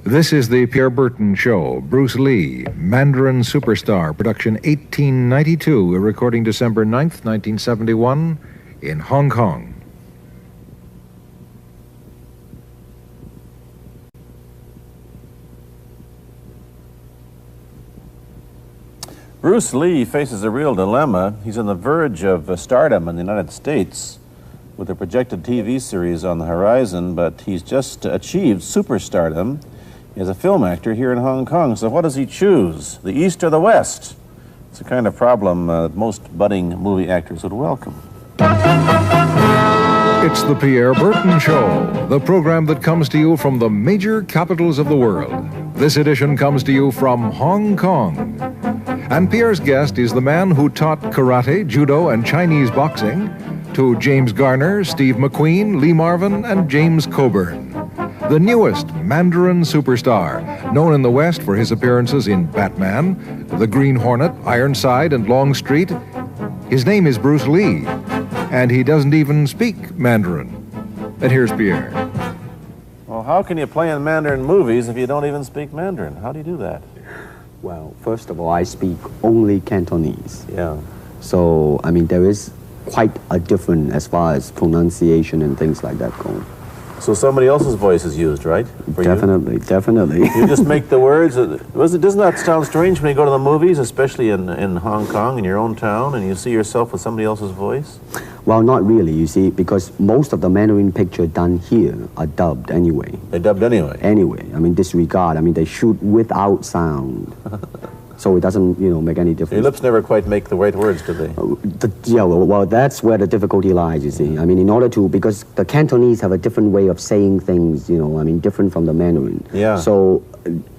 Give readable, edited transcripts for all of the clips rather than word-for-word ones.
This is the Pierre Berton Show. Bruce Lee, Mandarin Superstar, production 1892, a recording December 9th, 1971, in Hong Kong. Bruce Lee faces a real dilemma. He's on the verge of stardom in the United States with a projected TV series on the horizon, but he's just achieved superstardom as a film actor here in Hong Kong. So what does he choose, the East or the West? It's the kind of problem most budding movie actors would welcome. It's the Pierre Berton Show, the program that comes to you from the major capitals of the world. This edition comes to you from Hong Kong. And Pierre's guest is the man who taught karate, judo, and Chinese boxing to James Garner, Steve McQueen, Lee Marvin, and James Coburn. The newest Mandarin superstar, known in the West for his appearances in Batman, The Green Hornet, Ironside, and Longstreet. His name is Bruce Lee, and he doesn't even speak Mandarin. And here's Pierre. Well, how can you play in Mandarin movies if you don't even speak Mandarin? How do you do that? Well, first of all, I speak only Cantonese. Yeah. So, I mean, there is quite a difference as far as pronunciation and things like that go. So somebody else's voice is used, right? For Definitely, you? definitely. You just make the words. Doesn't that sound strange when you go to the movies, especially in Hong Kong, in your own town, and you see yourself with somebody else's voice? Well, not really, you see, because most of the Mandarin pictures done here are dubbed anyway. They're dubbed anyway? Anyway, I mean, disregard. I mean, they shoot without sound. So it doesn't, make any difference. Your lips never quite make the right words, do they? Yeah, well, that's where the difficulty lies, you see. I mean, in order to, because the Cantonese have a different way of saying things, different from the Mandarin. Yeah. So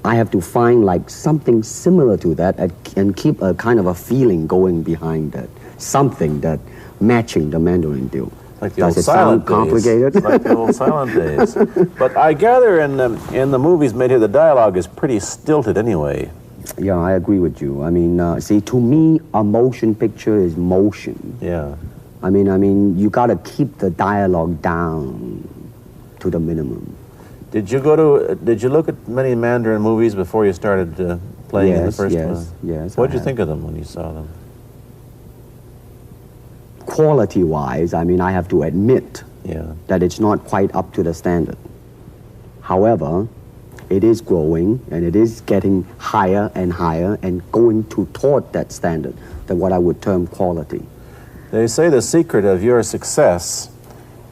I have to find, something similar to that and keep a kind of a feeling going behind that. Something that matching the Mandarin deal. Like the old silent days. Complicated? Like the old silent days. But I gather in the movies made here, the dialogue is pretty stilted anyway. Yeah, I agree with you. I mean, see, to me, a motion picture is motion. Yeah. I mean, you got to keep the dialogue down to the minimum. Did you look at many Mandarin movies before you started playing in the first one? Yes. What did you think of them when you saw them? Quality-wise, I mean, I have to admit that it's not quite up to the standard. However, it is growing, and it is getting higher and higher and going toward that standard, that what I would term quality. They say the secret of your success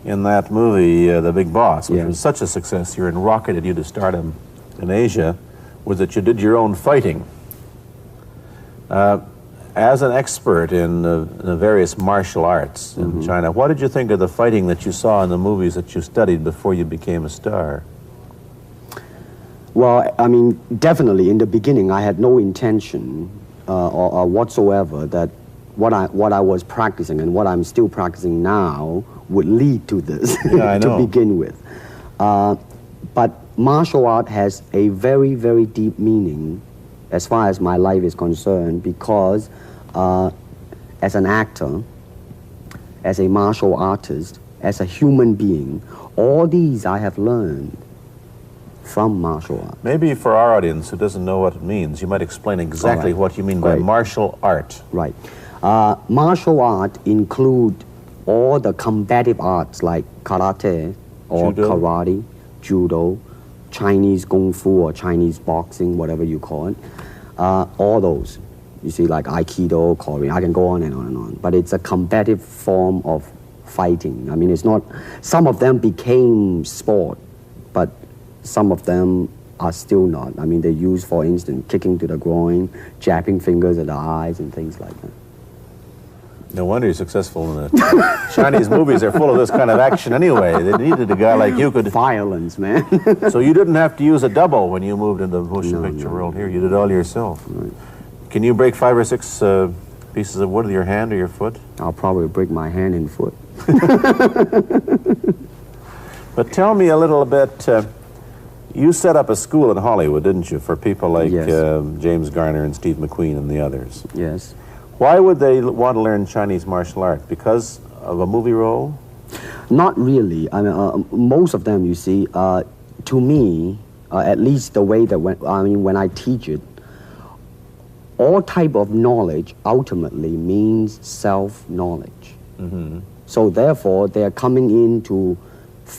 in that movie, The Big Boss, which was such a success, you rocketed you to stardom in Asia, was that you did your own fighting. As an expert in the various martial arts in China, what did you think of the fighting that you saw in the movies that you studied before you became a star? Well, I mean, definitely in the beginning, I had no intention or whatsoever that what I was practicing and what I'm still practicing now would lead to this to begin with. But martial art has a very, very deep meaning as far as my life is concerned, because as an actor, as a martial artist, as a human being, all these I have learned from martial art. Maybe for our audience who doesn't know what it means, you might explain exactly what you mean by martial art. Right. Martial art include all the combative arts like karate or karate, judo, Chinese kung fu or Chinese boxing, whatever you call it. All those. You see, like Aikido, Korean, I can go on and on and on. But it's a combative form of fighting. I mean, it's not, some of them became sport, but some of them are still not. I mean, they use, for instance, kicking to the groin, jabbing fingers at the eyes, and things like that. No wonder you're successful in the Chinese movies. They're full of this kind of action anyway. They needed a guy like you could... Violence, man. So you didn't have to use a double when you moved into the motion picture world here. You did it all yourself. Right. Can you break 5 or 6 pieces of wood with your hand or your foot? I'll probably break my hand and foot. But tell me a little bit... you set up a school in Hollywood, didn't you, for people like James Garner and Steve McQueen and the others? Yes. Why would they want to learn Chinese martial art? Because of a movie role? Not really. I mean, most of them, you see, to me, At least the way that when I teach it, all type of knowledge ultimately means self-knowledge. So therefore, they are coming in to,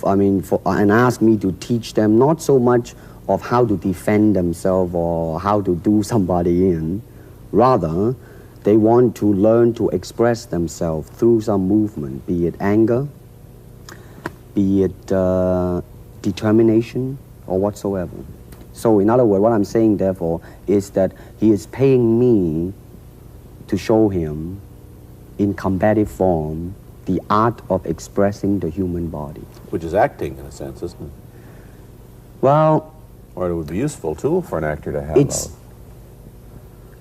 and ask me to teach them not so much of how to defend themselves or how to do somebody in. Rather, they want to learn to express themselves through some movement, be it anger, be it determination, or whatsoever. So in other words, what I'm saying, therefore, is that he is paying me to show him in combative form the art of expressing the human body. Which is acting, in a sense, isn't it? Well... Or it would be a useful tool for an actor to have. It's...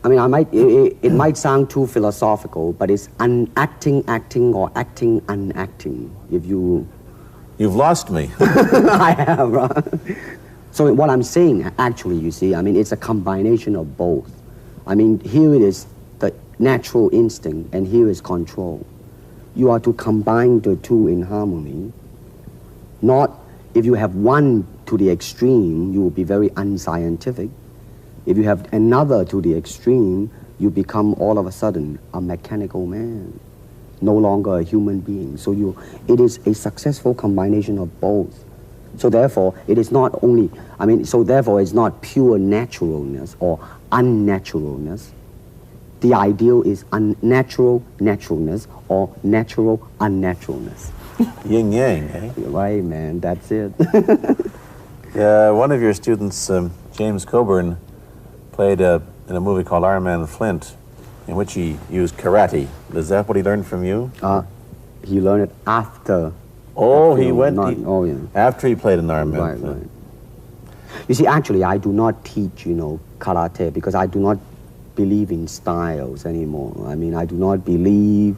it might sound too philosophical, but it's unacting acting or acting unacting, if you... You've lost me. I have, right? So what I'm saying, actually, you see, it's a combination of both. Here it is the natural instinct, and here is control. You are to combine the two in harmony. Not, if you have one to the extreme, you will be very unscientific. If you have another to the extreme, you become all of a sudden a mechanical man, no longer a human being. So it is a successful combination of both. So therefore, it is not only, so therefore it's not pure naturalness or unnaturalness. The ideal is unnatural naturalness or natural unnaturalness. Yin yang, eh? Right, man, that's it. One of your students, James Coburn, played in a movie called Iron Man Flint, in which he used karate. Is that what he learned from you? He learned it after. Oh, he went yeah. After he played in Iron Man. Right, right. You see, actually, I do not teach, karate, because I do not believe in styles anymore. I do not believe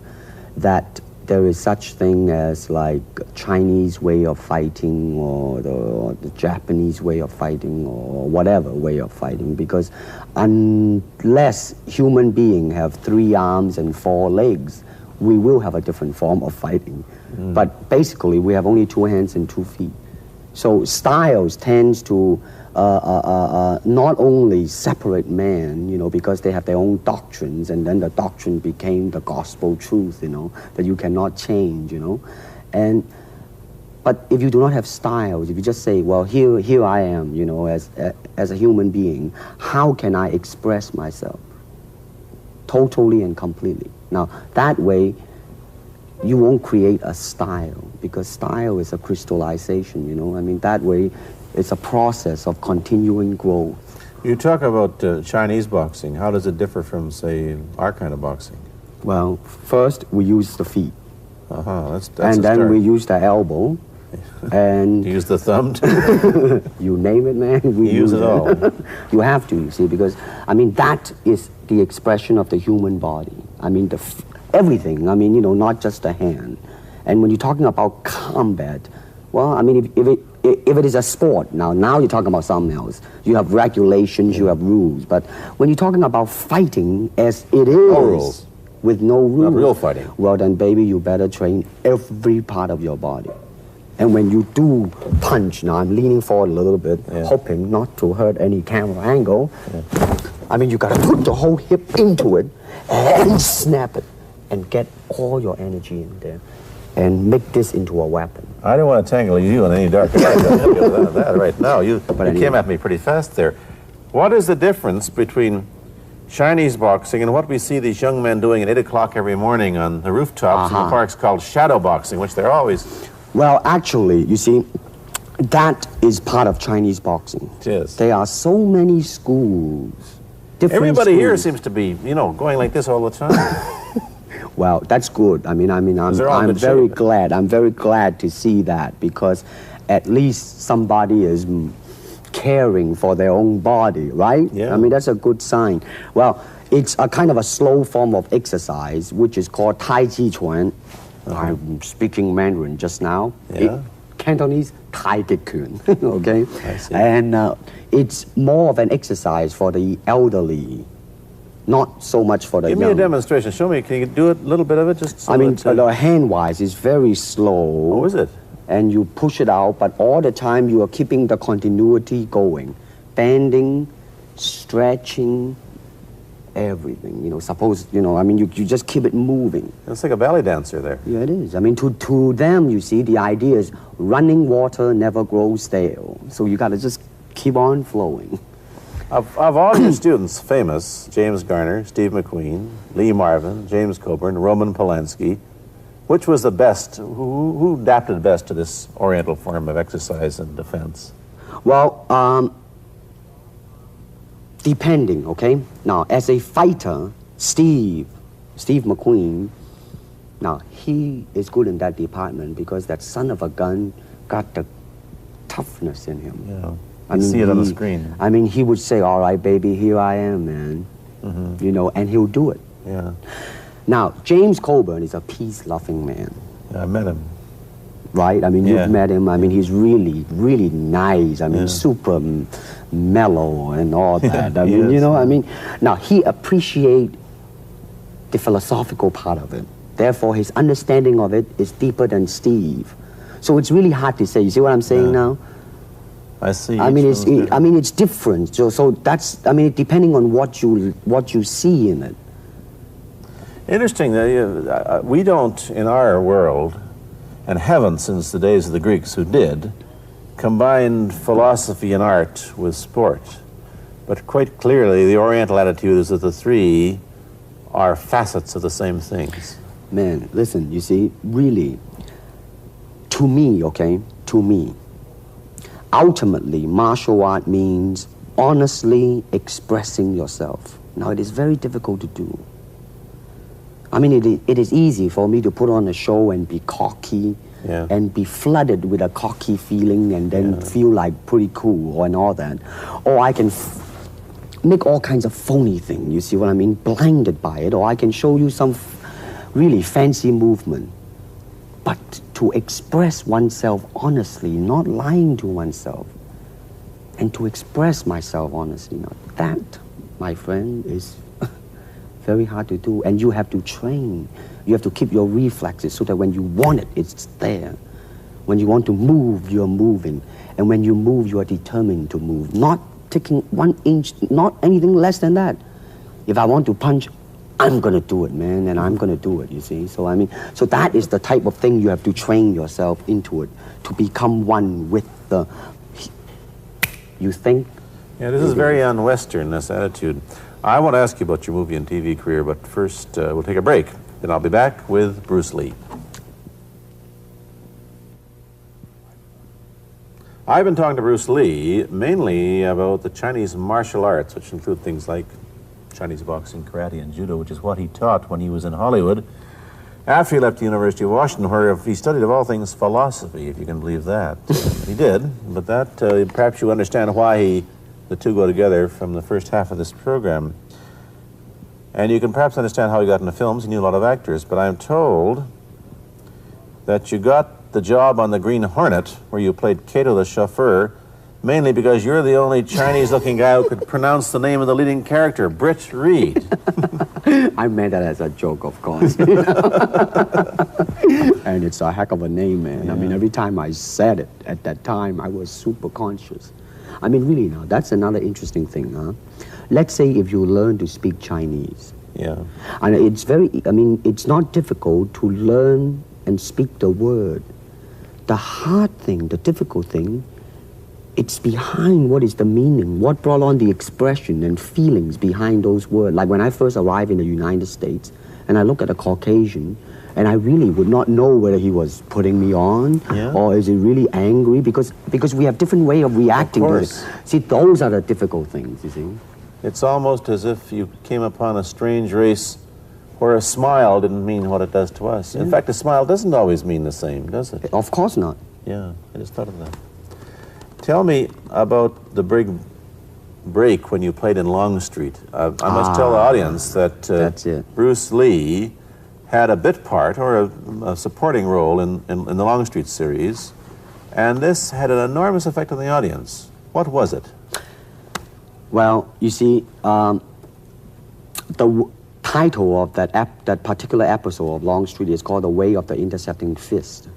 that there is such thing as like Chinese way of fighting or the Japanese way of fighting or whatever way of fighting, because unless human beings have 3 arms and 4 legs, we will have a different form of fighting. But basically, we have only 2 hands and 2 feet. So styles tends to not only separate man, because they have their own doctrines, and then the doctrine became the gospel truth, that you cannot change, But if you do not have styles, if you just say, well, here I am, as a human being, how can I express myself totally and completely? Now, that way, you won't create a style, because style is a crystallization, that way, it's a process of continuing growth. You talk about Chinese boxing. How does it differ from, say, our kind of boxing? Well, first, we use the feet. That's and then we use the elbow. And you use the thumb too? You name it, man. We use it all. You have to, you see, because, that is the expression of the human body. Everything, not just the hand. And when you're talking about combat, well, if it is a sport, now you're talking about something else. You have regulations, you have rules. But when you're talking about fighting as it is, no rules. With no rules. Not real fighting. Well, then, baby, you better train every part of your body. And when you do punch, now I'm leaning forward a little bit, hoping not to hurt any camera angle. You got to put the whole hip into it and snap it and get all your energy in there and make this into a weapon. I don't want to tangle you in any dark that right now. You came at me pretty fast there. What is the difference between Chinese boxing and what we see these young men doing at 8 o'clock every morning on the rooftops in the parks called shadow boxing, which they're always... Well, actually, you see, that is part of Chinese boxing. It is. There are so many schools, different Everybody schools. here seems to be, going like this all the time. Well, that's good. I'm very glad. I'm very glad to see that, because at least somebody is caring for their own body, right? Yeah. That's a good sign. Well, it's a kind of a slow form of exercise, which is called Tai Chi Chuan. I'm speaking Mandarin just now. Yeah. Cantonese, Tai Chi Chuan, okay? I see. And it's more of an exercise for the elderly, not so much for the young. Give me a demonstration. Show me. Can you do a little bit of it? Just so the hand-wise is very slow. Oh, is it? and you push it out, but all the time you are keeping the continuity going, bending, stretching, everything. You know, suppose, you know, I mean, you just keep it moving. It's like a ballet dancer there. Yeah, it is. I mean, to them, you see, the idea is running water never grows stale. So you got to just keep on flowing. Of all your students, famous, James Garner, Steve McQueen, Lee Marvin, James Coburn, Roman Polanski, which was the best, who adapted best to this Oriental form of exercise and defense? Well, depending, okay? Now, as a fighter, Steve McQueen, now, he is good in that department because that son of a gun got the toughness in him. Yeah. I mean, see it on the screen. I mean, he would say, all right, baby, here I am, man. Mm-hmm. You know, and he'll do it. Yeah. Now, James Coburn is a peace-loving man. Yeah, I met him. Right? I mean, you've met him. I mean, he's really, really nice. I mean, super mellow and all that. I mean, you know, I mean, now, he appreciates the philosophical part of it. Therefore, his understanding of it is deeper than Steve. So it's really hard to say. You see what I'm saying now? I see. I mean, it's different. So that's, I mean, depending on what you see in it. Interesting that we don't, in our world, and haven't since the days of the Greeks who did, combine philosophy and art with sport. But quite clearly, the Oriental attitude is that the three are facets of the same things. Man, listen, you see, really, to me, okay, to me, ultimately, martial art means honestly expressing yourself. Now, it is very difficult to do. I mean, it is easy for me to put on a show and be cocky and be flooded with a cocky feeling and then feel like pretty cool and all that. Or I can make all kinds of phony things, you see what I mean, blinded by it. Or I can show you some really fancy movement. But to express oneself honestly, not lying to oneself, and to express myself honestly, now that, my friend, is very hard to do. And you have to train. You have to keep your reflexes so that when you want it, it's there. When you want to move, you're moving. And when you move, you are determined to move. Not taking 1 inch, not anything less than that. If I want to punch, I'm going to do it, man, and I'm going to do it, you see. So, I mean, so that is the type of thing you have to train yourself into it, to become one with the, you think? Yeah, this is very un-Western, this attitude. I want to ask you about your movie and TV career, but first we'll take a break. Then I'll be back with Bruce Lee. I've been talking to Bruce Lee mainly about the Chinese martial arts, which include things like Chinese boxing, karate, and judo, which is what he taught when he was in Hollywood. After he left the University of Washington, where he studied, of all things, philosophy, if you can believe that. He did, but that, perhaps you understand why the two go together from the first half of this program. And you can perhaps understand how he got into films. He knew a lot of actors, but I'm told that you got the job on the Green Hornet, where you played Cato the chauffeur, mainly because you're the only Chinese-looking guy who could pronounce the name of the leading character, Britt Reed. I meant that as a joke, of course. And it's a heck of a name, man. Yeah. I mean, every time I said it at that time, I was super conscious. I mean, really now, that's another interesting thing, huh? Let's say if you learn to speak Chinese. Yeah. And it's very, I mean, it's not difficult to learn and speak the word. The hard thing, the difficult thing, it's behind what is the meaning, what brought on the expression and feelings behind those words. Like when I first arrived in the United States, and I look at a Caucasian, and I really would not know whether he was putting me on or is he really angry, because we have different way of reacting to it. See, those are the difficult things, you see. It's almost as if you came upon a strange race where a smile didn't mean what it does to us. In fact, a smile doesn't always mean the same, does it? Of course not. Yeah, I just thought of that. Tell me about the big break when you played in Longstreet. I must tell the audience that Bruce Lee had a bit part or a supporting role in the Longstreet series, and this had an enormous effect on the audience. What was it? Well, you see, the title of that particular episode of Longstreet is called The Way of the Intercepting Fist.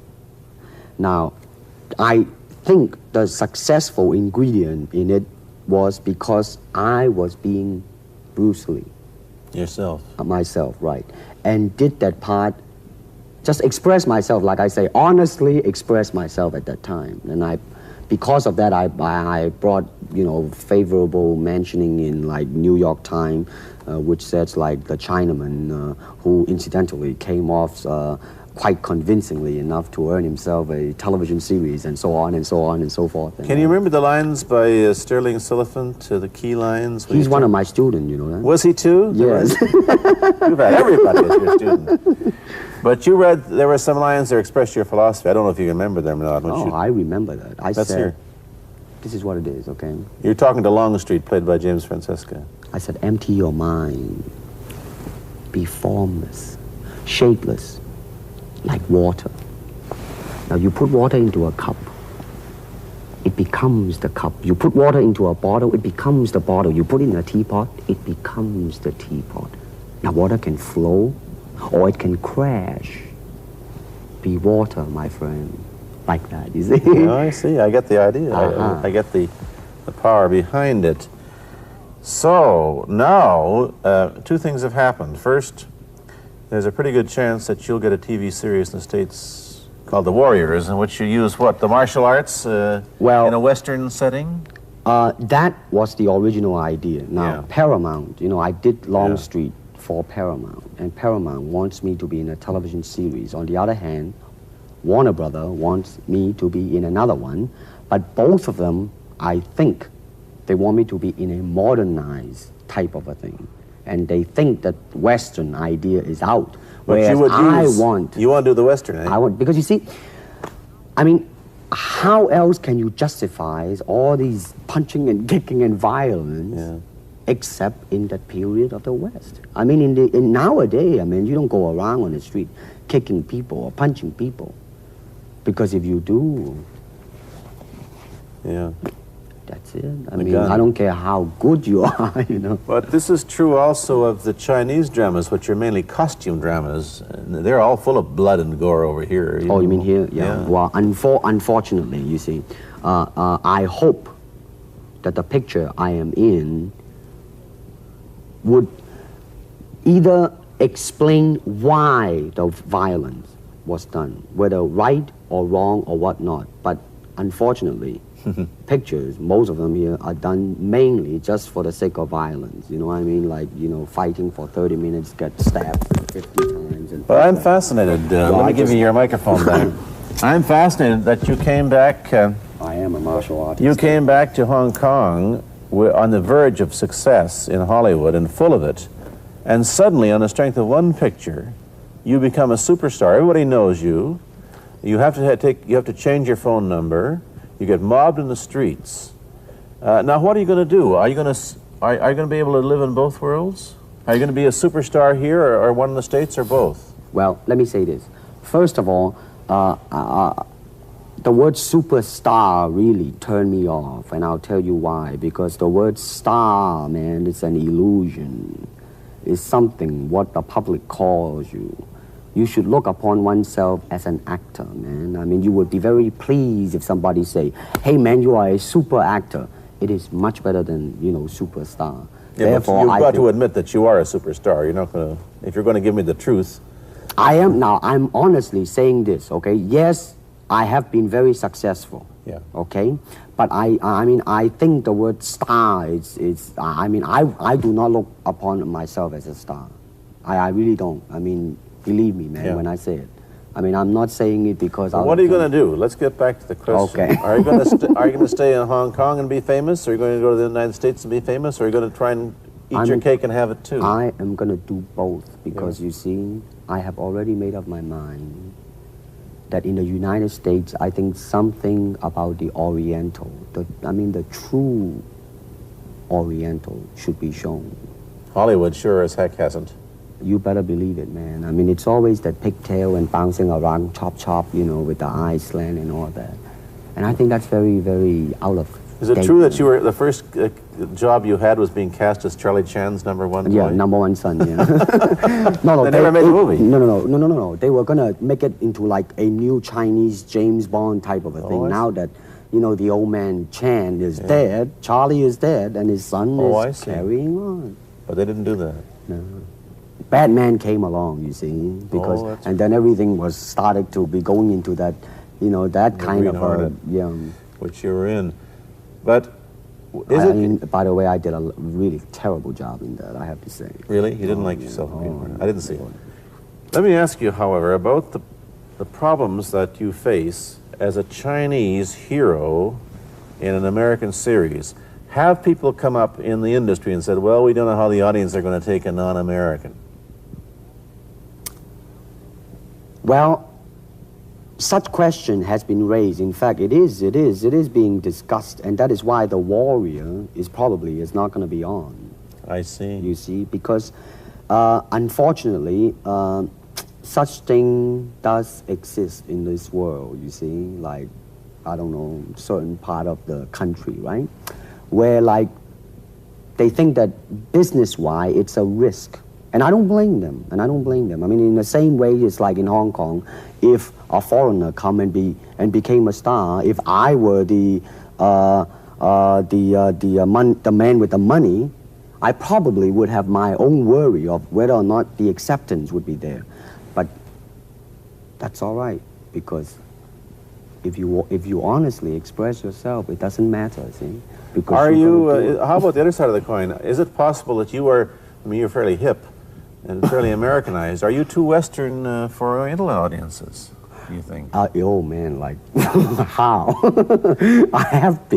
Now, I think the successful ingredient in it was because I was being Bruce Lee. Yourself. Myself, right. And did that part, just express myself, like I say, honestly express myself at that time. And because of that, I brought, favorable mentioning in like New York Times, which says like the Chinaman, who incidentally came off quite convincingly enough to earn himself a television series, and so on and so on and so forth. Can you remember the lines by Sterling Siliphant, the key lines? He's one of my students, you know that? Was he too? Yes. You've had everybody as your student. But you read, there were some lines that expressed your philosophy. I don't know if you remember them or not. Oh, I remember that. I Let's said, hear. this is what it is, okay? You're talking to Longstreet, played by James Francesca. I said, empty your mind. Be formless, shapeless, like water. Now you put water into a cup, it becomes the cup. You put water into a bottle, it becomes the bottle. You put it in a teapot, it becomes the teapot. Now water can flow or it can crash. Be water, my friend. Like that, you see? Yeah, I see. I get the idea. Uh-huh. I get the power behind it. So now, two things have happened. First, there's a pretty good chance that you'll get a TV series in the States called The Warriors, in which you use what? The martial arts in a Western setting? That was the original idea. Now, Yeah. Paramount, I did Longstreet Yeah. for Paramount, and Paramount wants me to be in a television series. On the other hand, Warner Brother wants me to be in another one, but both of them, I think, they want me to be in a modernized type of a thing. And they think that Western idea is out. Whereas you want to do the Western, eh? I want, because you see, I mean, how else can you justify all these punching and kicking and violence except in that period of the West? I mean, in nowadays, I mean, you don't go around on the street kicking people or punching people. Because if you do, that's it. I mean, I don't care how good you are, But this is true also of the Chinese dramas, which are mainly costume dramas. And they're all full of blood and gore over here. You mean here? Yeah. Well, unfortunately, you see, I hope that the picture I am in would either explain why the violence was done, whether right or wrong or whatnot. But unfortunately, pictures, most of them here, are done mainly just for the sake of violence. You know what I mean? Like, fighting for 30 minutes, get stabbed 50 times. And well, I'm fascinated. Let me give you your microphone back. I'm fascinated that you came back. I am a martial artist. You came back to Hong Kong on the verge of success in Hollywood and full of it. And suddenly, on the strength of one picture, you become a superstar. Everybody knows you. You have to change your phone number. You get mobbed in the streets. Now, what are you going to do? Are you going to be able to live in both worlds? Are you going to be a superstar here, or one in the States, or both? Well, let me say this. First of all, the word superstar really turned me off, and I'll tell you why. Because the word star, man, it's an illusion. It's something what the public calls you. You should look upon oneself as an actor, man. I mean, you would be very pleased if somebody say, hey, man, you are a super actor. It is much better than, superstar. Yeah, therefore, you've got to admit that you are a superstar. You're not going to, if you're going to give me the truth. I'm honestly saying this, okay? Yes, I have been very successful. Yeah. Okay? But I think the word star I do not look upon myself as a star. I really don't. I mean, believe me, man, when I say it. I mean, I'm not saying it because what are you going to do? Let's get back to the question. Okay. Are you going to stay in Hong Kong and be famous? Or are you going to go to the United States and be famous? Or are you going to try and eat your cake and have it too? I am going to do both because, you see, I have already made up my mind that in the United States, I think something about the Oriental, the true Oriental should be shown. Hollywood sure as heck hasn't. You better believe it, man. I mean, it's always that pigtail and bouncing around, chop, with the eyes slant and all that. And I think that's very, very out of Is it true that you were the first job you had was being cast as Charlie Chan's number one boy? Yeah, number one son, yeah. No, they never made a movie. No. They were going to make it into like a new Chinese James Bond type of a thing. Now that, you know, the old man Chan is dead, Charlie is dead, and his son is carrying on. But they didn't do that. No. Batman came along, you see, because, and then everything was started to be going into that, you know, that kind of which you were in. But by the way, I did a really terrible job in that, I have to say. Really? You didn't like yourself? I didn't see it. Let me ask you, however, about the problems that you face as a Chinese hero in an American series. Have people come up in the industry and said, well, we don't know how the audience are going to take a non-American? Well, such question has been raised. In fact, it is being discussed, and that is why The Warrior is not going to be on. I see. You see, because unfortunately, such thing does exist in this world, you see, like, I don't know, certain part of the country, right? Where, like, they think that business-wise, it's a risk. And I don't blame them, I mean, in the same way, it's like in Hong Kong, if a foreigner come and became a star, if I were the man with the money, I probably would have my own worry of whether or not the acceptance would be there. But that's all right, because if you honestly express yourself, it doesn't matter, see? Because are you, how about the other side of the coin? Is it possible that you are, I mean, you're fairly hip and fairly Americanized. Are you too Western for Oriental audiences, do you think? Oh, man, like, how? I have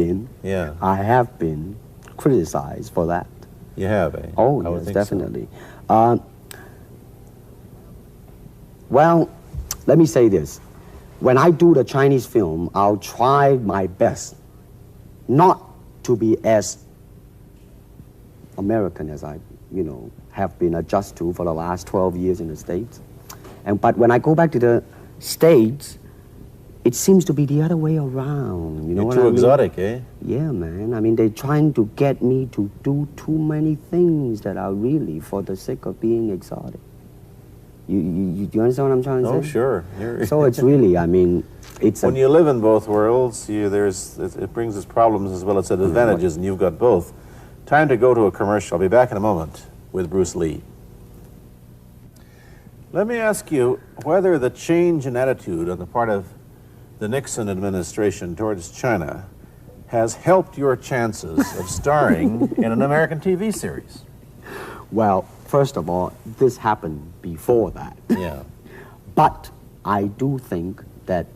been criticized for that. You have, eh? Oh, yes, definitely. So. Well, let me say this. When I do the Chinese film, I'll try my best not to be as American as I, you know, have been adjusted to for the last 12 years in the States. But when I go back to the States, it seems to be the other way around. You know what I mean? You're too exotic, eh? Yeah, man. I mean, they're trying to get me to do too many things that are really for the sake of being exotic. You understand what I'm trying to say? Oh, sure. So it's really, I mean, it's when you live in both worlds, it brings its problems as well as its advantages, and you've got both. Time to go to a commercial. I'll be back in a moment with Bruce Lee. Let me ask you whether the change in attitude on the part of the Nixon administration towards China has helped your chances of starring in an American TV series. Well, first of all, this happened before that. Yeah. But I do think that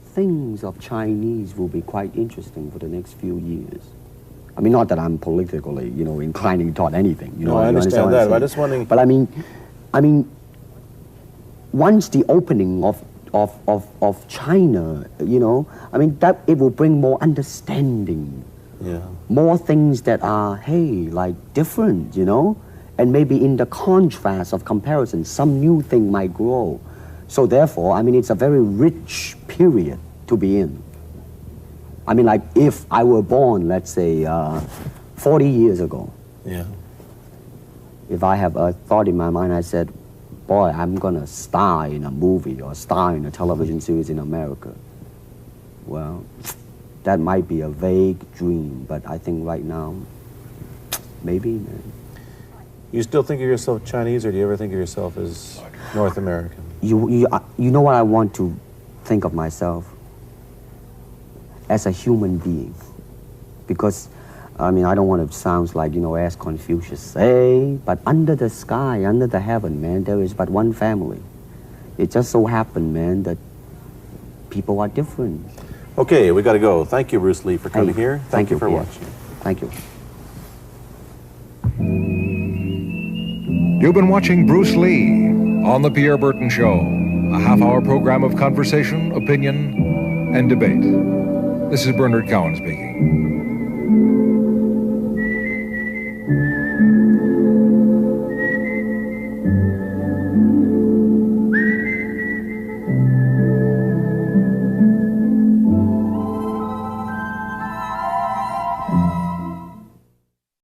things of Chinese will be quite interesting for the next few years. I mean, not that I'm politically, you know, inclining toward anything. You know, I understand that. I'm just wondering. But I mean, once the opening of China, you know, I mean, that it will bring more understanding. Yeah. More things that are, hey, like different, you know? And maybe in the contrast of comparison, some new thing might grow. So therefore, I mean, it's a very rich period to be in. I mean, like if I were born, let's say, 40 years ago. Yeah. If I have a thought in my mind, I said, boy, I'm gonna star in a movie or star in a television series in America. Well, that might be a vague dream, but I think right now, maybe, man. You still think of yourself Chinese, or do you ever think of yourself as North American? You know what I want to think of myself? As a human being. Because, I mean, I don't want to sound like, you know, as Confucius say, but under the sky, under the heaven, man, there is but one family. It just so happened, man, that people are different. Okay, we got to go. Thank you, Bruce Lee, for coming here. Thank you for watching. Thank you. You've been watching Bruce Lee on The Pierre Berton Show, a half-hour program of conversation, opinion, and debate. This is Bernard Cowan speaking.